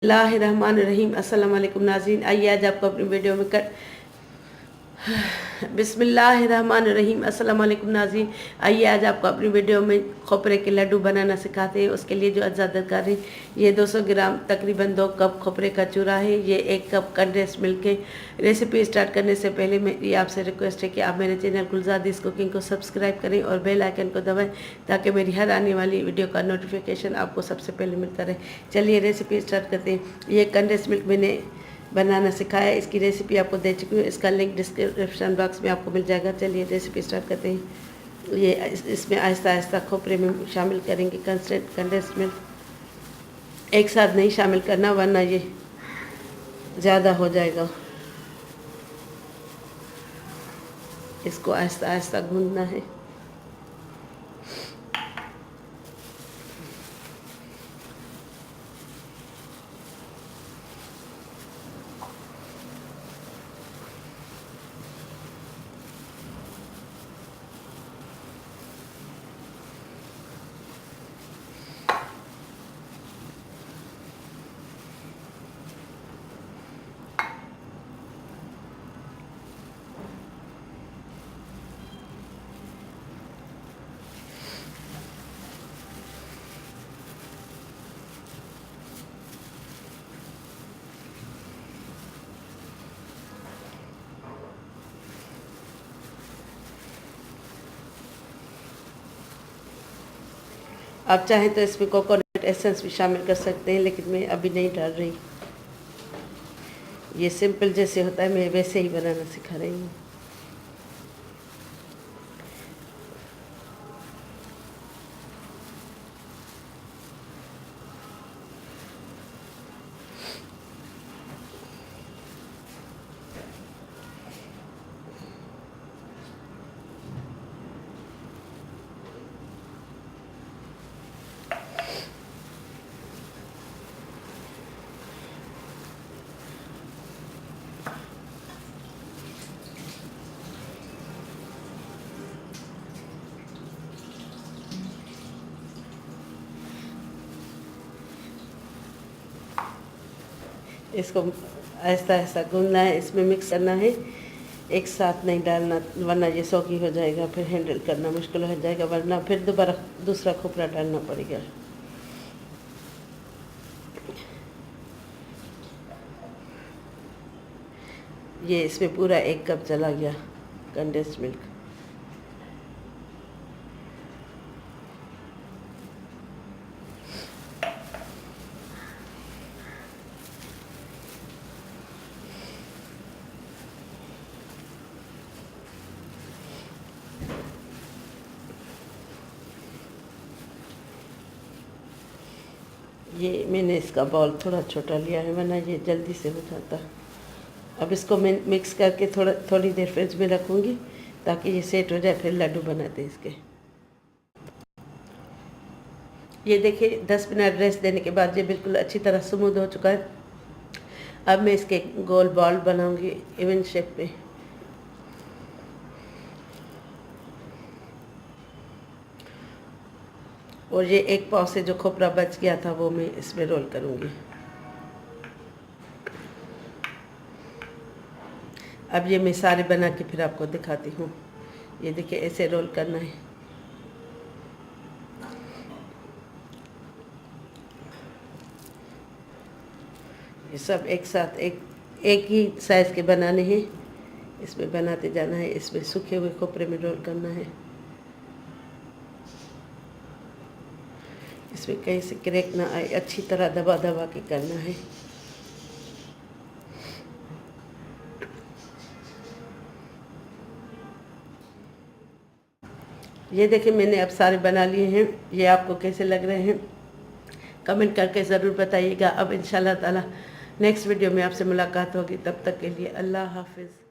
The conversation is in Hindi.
बिस्मिल्लाहिर्रहमानिर्रहीम। अस्सलाम वालेकुम नाज़रीन, आइए आज आपको अपनी वीडियो में बिस्मिल्लाहिर्रहमानिर्रहीम। अस्सलाम वालेकुम नाज़रीन, आइए आज आपको अपनी वीडियो में खोपरे के लड्डू बनाना सिखाते हैं। उसके लिए जो अज्जा दरकार है, ये 200 ग्राम तकरीबन 2 कप खोपरे का चूरा है, ये 1 कप कंडेंस मिल्क है। रेसिपी स्टार्ट करने से पहले मेरी आपसे रिक्वेस्ट है कि आप मेरे चैनल गुलजादिस कुकिंग को सब्सक्राइब करें और बेल आइकन को दबाएं ताकि मेरी हर आने वाली वीडियो का नोटिफिकेशन आपको सबसे पहले मिलता रहे। चलिए रेसिपी स्टार्ट करते हैं। ये कंडेंस मिल्क मैंने बनाना सिखाया, इसकी रेसिपी आपको दे चुकी हूँ, इसका लिंक डिस्क्रिप्शन बॉक्स में आपको मिल जाएगा। चलिए रेसिपी स्टार्ट करते हैं। ये इसमें आहिस्ता आहिस्ता खोपरे में शामिल करेंगे कंडेंस मिल्क। एक साथ नहीं शामिल करना वरना ये ज़्यादा हो जाएगा। इसको आहिस्ता आहिस्ता गूंदना है। आप चाहें तो इसमें कोकोनट एसेंस भी शामिल कर सकते हैं, लेकिन मैं अभी नहीं डाल रही। ये सिंपल जैसे होता है मैं वैसे ही बनाना सिखा रही हूँ। इसको आहिस्ता आहिस्ता गूंदना है, इसमें मिक्स करना है, एक साथ नहीं डालना वरना ये सौगी हो जाएगा, फिर हैंडल करना मुश्किल हो जाएगा, वरना फिर दोबारा दूसरा खोपरा डालना पड़ेगा। ये इसमें पूरा 1 कप चला गया कंडेंस मिल्क। ये मैंने इसका बॉल थोड़ा छोटा लिया है वरना ये जल्दी से हो जाता। अब इसको मैं मिक्स करके थोड़ी देर फ्रिज में रखूँगी ताकि ये सेट हो जाए, फिर लड्डू बनाते हैं इसके। ये देखिए 10 मिनट रेस्ट देने के बाद ये बिल्कुल अच्छी तरह स्मूथ हो चुका है। अब मैं इसके गोल बॉल बनाऊँगी इवन शेप में। और ये 1 पाव से जो खोपरा बच गया था वो मैं इसमें रोल करूँगी। अब ये मैं सारे बना के फिर आपको दिखाती हूँ। ये देखिए ऐसे रोल करना है। ये सब एक साथ एक ही साइज़ के बनाने हैं, इसमें बनाते जाना है। इसमें सूखे हुए खोपरे में रोल करना है। इसमें कहीं से क्रैक ना आए, अच्छी तरह दबा दबा के करना है। ये देखिए मैंने अब सारे बना लिए हैं। ये आपको कैसे लग रहे हैं कमेंट करके ज़रूर बताइएगा। अब इंशाल्लाह ताला नेक्स्ट वीडियो में आपसे मुलाकात होगी। तब तक के लिए अल्लाह हाफिज़।